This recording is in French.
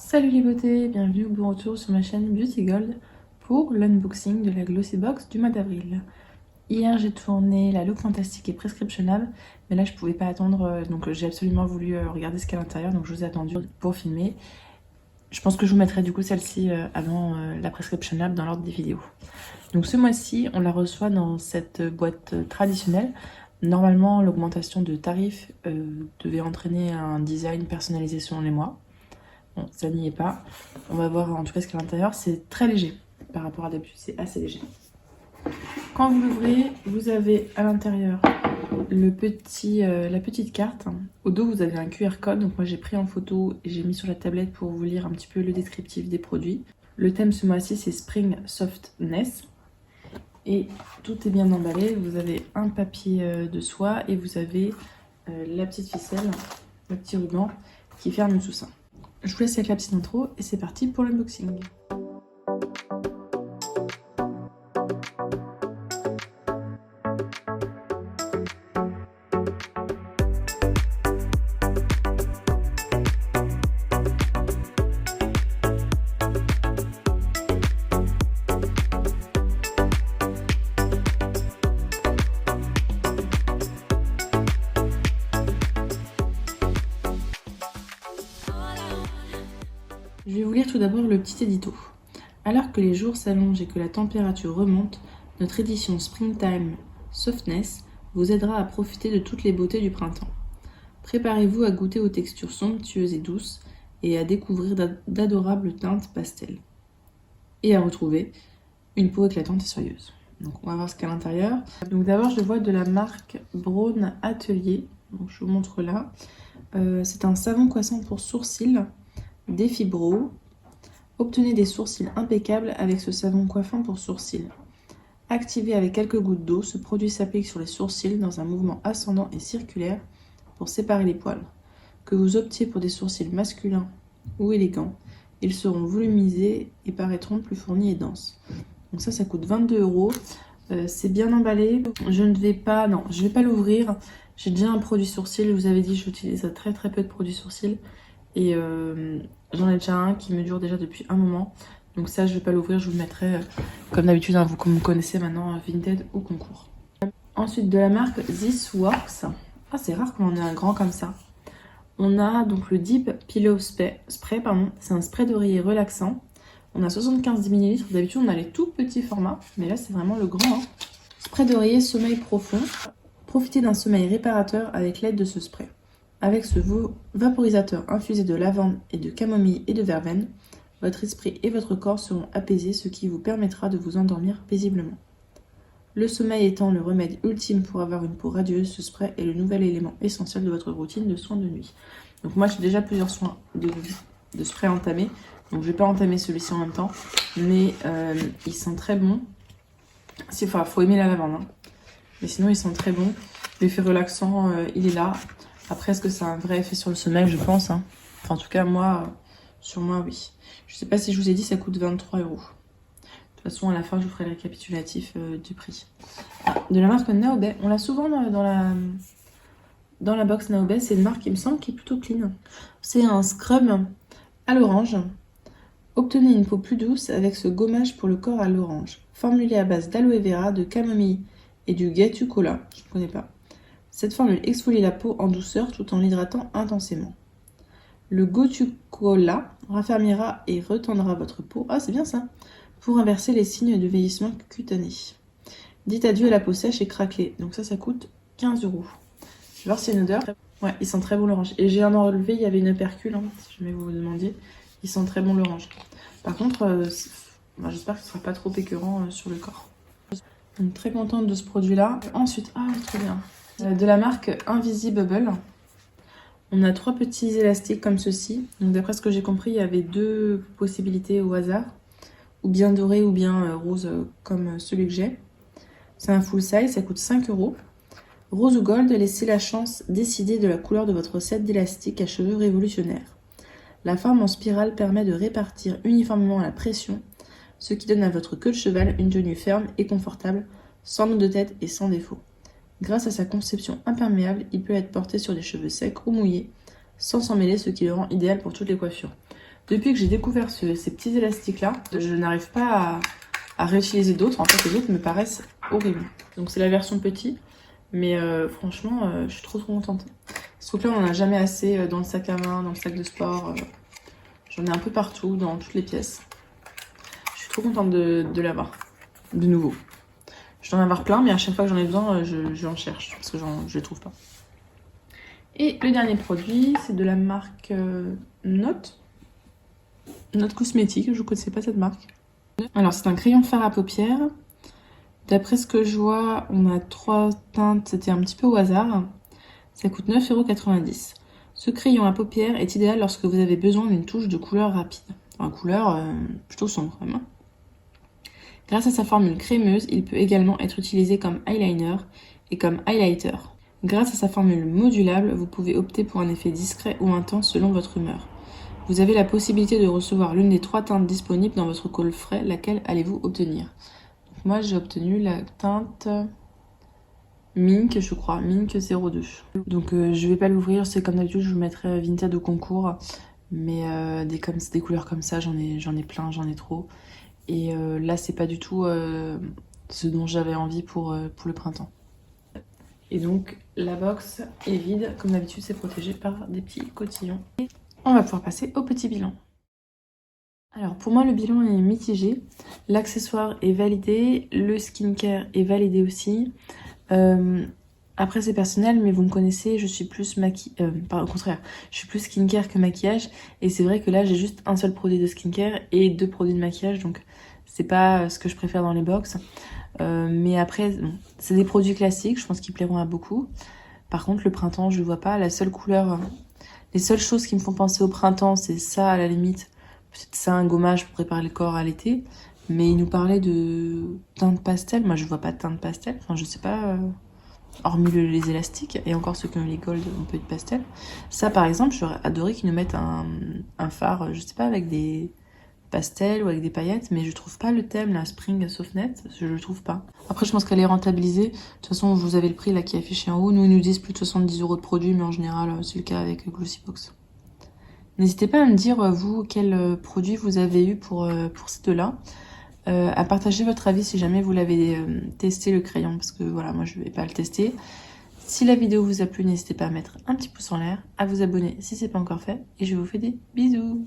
Salut les beautés, bienvenue au bon retour sur ma chaîne Beauty Gold pour l'unboxing de la Glossy Box du mois d'avril. Hier j'ai tourné la look fantastique et prescriptionnable, mais là je pouvais pas attendre, donc j'ai absolument voulu regarder ce qu'il y a à l'intérieur, donc je vous ai attendu pour filmer. Je pense que je vous mettrai du coup celle-ci avant la prescriptionnable dans l'ordre des vidéos. Donc ce mois-ci on la reçoit dans cette boîte traditionnelle. Normalement l'augmentation de tarifs devait entraîner un design personnalisé selon les mois. Bon, ça n'y est pas. On va voir en tout cas ce qu'il y a à l'intérieur. C'est très léger par rapport à d'habitude, c'est assez léger. Quand vous l'ouvrez, vous avez à l'intérieur la petite carte. Au dos, vous avez un QR code. Donc moi, j'ai pris en photo et j'ai mis sur la tablette pour vous lire un petit peu le descriptif des produits. Le thème ce mois-ci, c'est Spring Softness. Et tout est bien emballé. Vous avez un papier de soie et vous avez la petite ficelle, le petit ruban qui ferme tout ça. Je vous laisse avec la petite intro et c'est parti pour l'unboxing. Je vais vous lire tout d'abord le petit édito. Alors que les jours s'allongent et que la température remonte, notre édition Springtime Softness vous aidera à profiter de toutes les beautés du printemps. Préparez-vous à goûter aux textures somptueuses et douces et à découvrir d'adorables teintes pastel. Et à retrouver une peau éclatante et soyeuse. Donc on va voir ce qu'il y a à l'intérieur. Donc d'abord je vois de la marque Braun Atelier. Donc je vous montre là. C'est un savon coiffant pour sourcils. Des fibros. Obtenez des sourcils impeccables avec ce savon coiffant pour sourcils. Activé avec quelques gouttes d'eau, ce produit s'applique sur les sourcils dans un mouvement ascendant et circulaire pour séparer les poils. Que vous optiez pour des sourcils masculins ou élégants, ils seront volumisés et paraîtront plus fournis et denses. Donc ça coûte 22 €. C'est bien emballé. Je vais pas l'ouvrir. J'ai déjà un produit sourcil. Je vous avais dit, j'utilise très peu de produits sourcils. Et j'en ai déjà un qui me dure déjà depuis un moment. Donc ça, je vais pas l'ouvrir, je vous le mettrai comme d'habitude, hein, comme vous connaissez maintenant, Vinted ou concours. Ensuite, de la marque This Works. Ah, c'est rare qu'on en ait un grand comme ça. On a donc le Deep Pillow Spray, c'est un spray d'oreiller relaxant. On a 75 ml, d'habitude on a les tout petits formats, mais là c'est vraiment le grand. Spray d'oreiller sommeil profond. Profitez d'un sommeil réparateur avec l'aide de ce spray. Avec ce vaporisateur infusé de lavande et de camomille et de verveine, votre esprit et votre corps seront apaisés, ce qui vous permettra de vous endormir paisiblement. Le sommeil étant le remède ultime pour avoir une peau radieuse, ce spray est le nouvel élément essentiel de votre routine de soins de nuit. Donc moi j'ai déjà plusieurs soins de spray entamés, donc je vais pas entamer celui-ci en même temps, mais ils sont très bons. Enfin, faut aimer la lavande, hein. Mais sinon ils sont très bons. L'effet relaxant, il est là. Après, est-ce que ça a un vrai effet sur le sommeil? Je pense, hein. Enfin, en tout cas, sur moi, oui. Je sais pas si je vous ai dit, ça coûte 23 €. De toute façon, à la fin, je vous ferai le récapitulatif du prix. De la marque Naobay. On l'a souvent dans la box Naobay. C'est une marque, qui me semble, qui est plutôt clean. C'est un scrub à l'orange. Obtenez une peau plus douce avec ce gommage pour le corps à l'orange. Formulé à base d'aloe vera, de camomille et du Gatu Cola. Je ne connais pas. Cette formule exfolie la peau en douceur tout en l'hydratant intensément. Le Gotu-Kola raffermira et retendra votre peau, c'est bien ça, pour inverser les signes de vieillissement cutané. Dites adieu à la peau sèche et craquelée. Donc ça coûte 15 €. Je vais voir si c'est une odeur. Ouais, ils sont très bons l'orange. Et j'ai un enlevé, il y avait une opercule, si jamais vous vous demandiez. Ils sont très bons l'orange. Par contre, j'espère que ce ne sera pas trop écœurant sur le corps. Donc très contente de ce produit-là. Ensuite, trop bien. De la marque Invisibubble. On a 3 petits élastiques comme ceci. Donc d'après ce que j'ai compris, il y avait 2 possibilités au hasard. Ou bien doré ou bien rose comme celui que j'ai. C'est un full size, ça coûte 5 €. Rose ou gold, laissez la chance décider de la couleur de votre set d'élastiques à cheveux révolutionnaires. La forme en spirale permet de répartir uniformément la pression, ce qui donne à votre queue de cheval une tenue ferme et confortable, sans nœud de tête et sans défaut. Grâce à sa conception imperméable, il peut être porté sur des cheveux secs ou mouillés, sans s'en mêler, ce qui le rend idéal pour toutes les coiffures. Depuis que j'ai découvert ces petits élastiques là, je n'arrive pas à réutiliser d'autres. En fait les autres me paraissent horribles. Donc c'est la version petit, mais franchement je suis trop contente. Ce truc là on en a jamais assez dans le sac à main, dans le sac de sport. J'en ai un peu partout, dans toutes les pièces. Je suis trop contente de l'avoir, de nouveau. Je dois en avoir plein, mais à chaque fois que j'en ai besoin, je en cherche, parce que je les trouve pas. Et le dernier produit, c'est de la marque Note Cosmétique, je ne connaissais pas cette marque. Alors c'est un crayon fard à paupières. D'après ce que je vois, on a 3 teintes, c'était un petit peu au hasard. Ça coûte 9,90 €. Ce crayon à paupières est idéal lorsque vous avez besoin d'une touche de couleur rapide. Enfin, couleur plutôt sombre quand même. Grâce à sa formule crémeuse, il peut également être utilisé comme eyeliner et comme highlighter. Grâce à sa formule modulable, vous pouvez opter pour un effet discret ou intense selon votre humeur. Vous avez la possibilité de recevoir l'une des 3 teintes disponibles dans votre coffret. Laquelle allez-vous obtenir? Donc moi j'ai obtenu la teinte Mink, je crois, Mink 02. Donc je vais pas l'ouvrir, c'est comme d'habitude, je vous mettrai Vinted au concours. Mais des couleurs comme ça, j'en ai plein, j'en ai trop. Et là c'est pas du tout ce dont j'avais envie pour le printemps. Et donc la box est vide, comme d'habitude c'est protégé par des petits cotillons. Et on va pouvoir passer au petit bilan. Alors pour moi le bilan est mitigé. L'accessoire est validé, le skincare est validé aussi. Après c'est personnel, mais vous me connaissez, je suis plus au contraire, je suis plus skincare que maquillage. Et c'est vrai que là j'ai juste un seul produit de skincare et 2 produits de maquillage, donc c'est pas ce que je préfère dans les box. Mais après, bon, c'est des produits classiques, je pense qu'ils plairont à beaucoup. Par contre, le printemps, je le vois pas. La seule couleur, les seules choses qui me font penser au printemps, c'est ça à la limite. Peut-être ça, un gommage pour préparer le corps à l'été. Mais il nous parlait de teinte pastel. Moi, je vois pas de teinte pastel. Enfin, je sais pas, hormis les élastiques. Et encore ceux qui ont les gold, on peut être pastel. Ça, par exemple, j'aurais adoré qu'ils nous mettent un fard, je sais pas, avec des pastel ou avec des paillettes, mais je trouve pas le thème, la Spring Softnet, je le trouve pas. Après, je pense qu'elle est rentabilisée. De toute façon, vous avez le prix là qui est affiché en haut. Nous, ils nous disent plus de 70 € de produit, mais en général, c'est le cas avec Glossybox. N'hésitez pas à me dire, vous, quel produit vous avez eu pour ces deux-là. À partager votre avis si jamais vous l'avez testé, le crayon, parce que voilà, moi, je vais pas le tester. Si la vidéo vous a plu, n'hésitez pas à mettre un petit pouce en l'air, à vous abonner si c'est pas encore fait, et je vous fais des bisous.